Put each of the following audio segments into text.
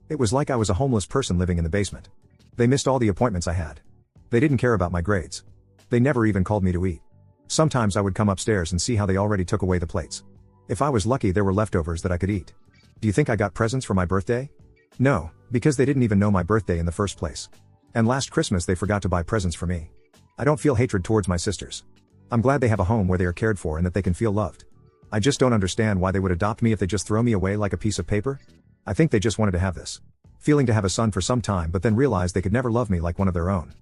It was like I was a homeless person living in the basement. They missed all the appointments I had. They didn't care about my grades. They never even called me to eat. Sometimes I would come upstairs and see how they already took away the plates. If I was lucky, there were leftovers that I could eat. Do you think I got presents for my birthday? No, because they didn't even know my birthday in the first place. And last Christmas they forgot to buy presents for me. I don't feel hatred towards my sisters. I'm glad they have a home where they are cared for and that they can feel loved. I just don't understand why they would adopt me if they just throw me away like a piece of paper. I think they just wanted to have this feeling to have a son for some time, but then realized they could never love me like one of their own.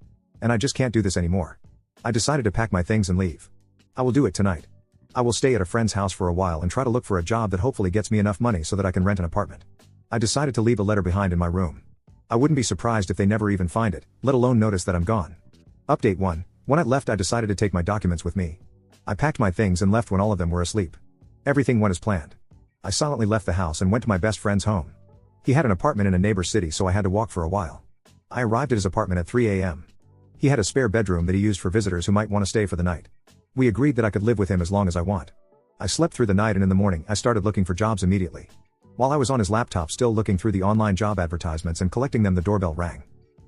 And I just can't do this anymore. I decided to pack my things and leave. I will do it tonight. I will stay at a friend's house for a while and try to look for a job that hopefully gets me enough money so that I can rent an apartment. I decided to leave a letter behind in my room. I wouldn't be surprised if they never even find it, let alone notice that I'm gone. Update 1. When I left, I decided to take my documents with me. I packed my things and left when all of them were asleep. Everything went as planned. I silently left the house and went to my best friend's home. He had an apartment in a neighbor city, so I had to walk for a while. I arrived at his apartment at 3 a.m. He had a spare bedroom that he used for visitors who might want to stay for the night. We agreed that I could live with him as long as I want. I slept through the night, and in the morning I started looking for jobs immediately. While I was on his laptop still looking through the online job advertisements and collecting them, the doorbell rang.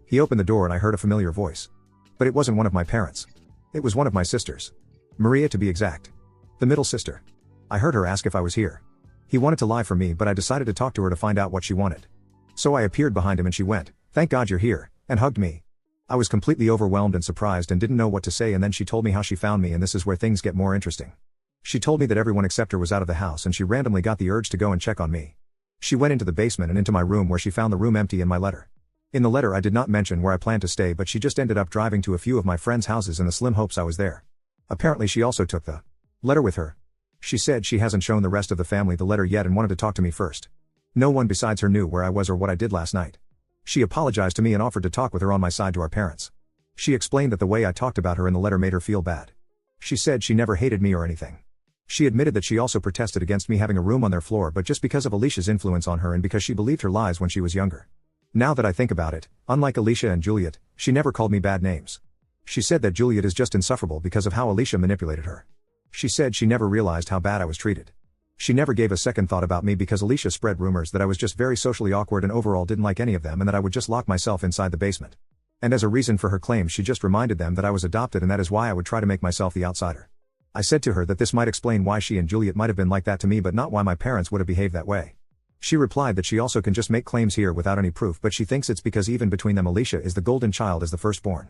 He opened the door and I heard a familiar voice. But it wasn't one of my parents. It was one of my sisters. Maria, to be exact. The middle sister. I heard her ask if I was here. He wanted to lie for me, but I decided to talk to her to find out what she wanted. So I appeared behind him and she went, "Thank God you're here," and hugged me. I was completely overwhelmed and surprised and didn't know what to say, and then she told me how she found me, and this is where things get more interesting. She told me that everyone except her was out of the house and she randomly got the urge to go and check on me. She went into the basement and into my room, where she found the room empty and my letter. In the letter I did not mention where I planned to stay, but she just ended up driving to a few of my friends' houses in the slim hopes I was there. Apparently she also took the letter with her. She said she hasn't shown the rest of the family the letter yet and wanted to talk to me first. No one besides her knew where I was or what I did last night. She apologized to me and offered to talk with her on my side to our parents. She explained that the way I talked about her in the letter made her feel bad. She said she never hated me or anything. She admitted that she also protested against me having a room on their floor, but just because of Alicia's influence on her and because she believed her lies when she was younger. Now that I think about it, unlike Alicia and Juliet, she never called me bad names. She said that Juliet is just insufferable because of how Alicia manipulated her. She said she never realized how bad I was treated. She never gave a second thought about me because Alicia spread rumors that I was just very socially awkward and overall didn't like any of them, and that I would just lock myself inside the basement. And as a reason for her claims, she just reminded them that I was adopted, and that is why I would try to make myself the outsider. I said to her that this might explain why she and Juliet might have been like that to me, but not why my parents would have behaved that way. She replied that she also can just make claims here without any proof, but she thinks it's because even between them Alicia is the golden child as the firstborn.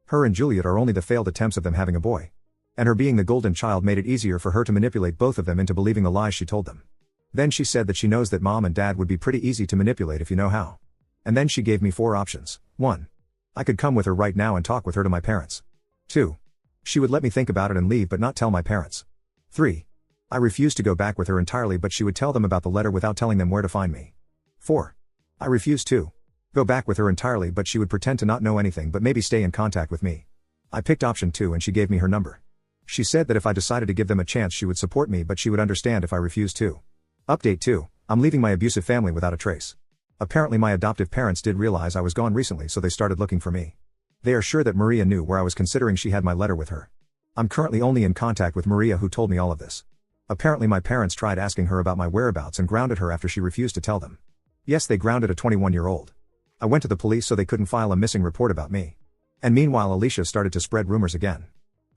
Her and Juliet are only the failed attempts of them having a boy. And her being the golden child made it easier for her to manipulate both of them into believing the lies she told them. Then she said that she knows that mom and dad would be pretty easy to manipulate if you know how. And then she gave me 4 options. 1. I could come with her right now and talk with her to my parents. 2. She would let me think about it and leave but not tell my parents. 3. I refused to go back with her entirely, but she would tell them about the letter without telling them where to find me. 4. I refused to go back with her entirely, but she would pretend to not know anything but maybe stay in contact with me. I picked option 2 and she gave me her number. She said that if I decided to give them a chance she would support me, but she would understand if I refused to. Update 2. I'm leaving my abusive family without a trace. Apparently my adoptive parents did realize I was gone recently, so they started looking for me. They are sure that Maria knew where I was, considering she had my letter with her. I'm currently only in contact with Maria, who told me all of this. Apparently my parents tried asking her about my whereabouts and grounded her after she refused to tell them. Yes, they grounded a 21-year-old. I went to the police so they couldn't file a missing report about me. And meanwhile Alicia started to spread rumors again.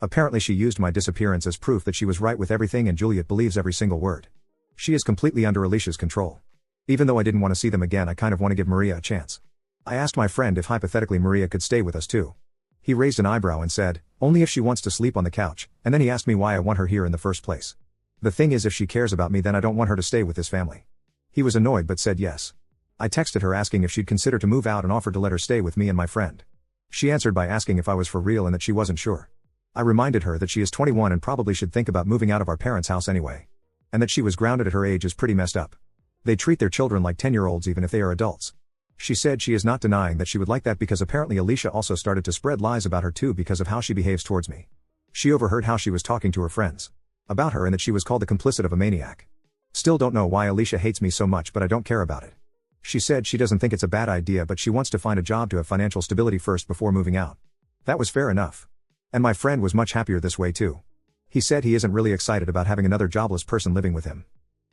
Apparently she used my disappearance as proof that she was right with everything, and Juliet believes every single word. She is completely under Alicia's control. Even though I didn't want to see them again, I kind of want to give Maria a chance. I asked my friend if hypothetically Maria could stay with us too. He raised an eyebrow and said, only if she wants to sleep on the couch, and then he asked me why I want her here in the first place. The thing is, if she cares about me, then I don't want her to stay with this family. He was annoyed but said yes. I texted her asking if she'd consider to move out and offered to let her stay with me and my friend. She answered by asking if I was for real and that she wasn't sure. I reminded her that she is 21 and probably should think about moving out of our parents' house anyway. And that she was grounded at her age is pretty messed up. They treat their children like 10-year-olds even if they are adults. She said she is not denying that she would like that, because apparently Alicia also started to spread lies about her too because of how she behaves towards me. She overheard how she was talking to her friends about her and that she was called the complicit of a maniac. Still don't know why Alicia hates me so much, but I don't care about it. She said she doesn't think it's a bad idea, but she wants to find a job to have financial stability first before moving out. That was fair enough. And my friend was much happier this way too. He said he isn't really excited about having another jobless person living with him.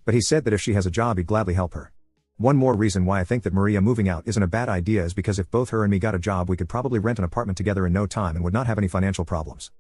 But he said that if she has a job he'd gladly help her. One more reason why I think that Maria moving out isn't a bad idea is because if both her and me got a job, we could probably rent an apartment together in no time and would not have any financial problems.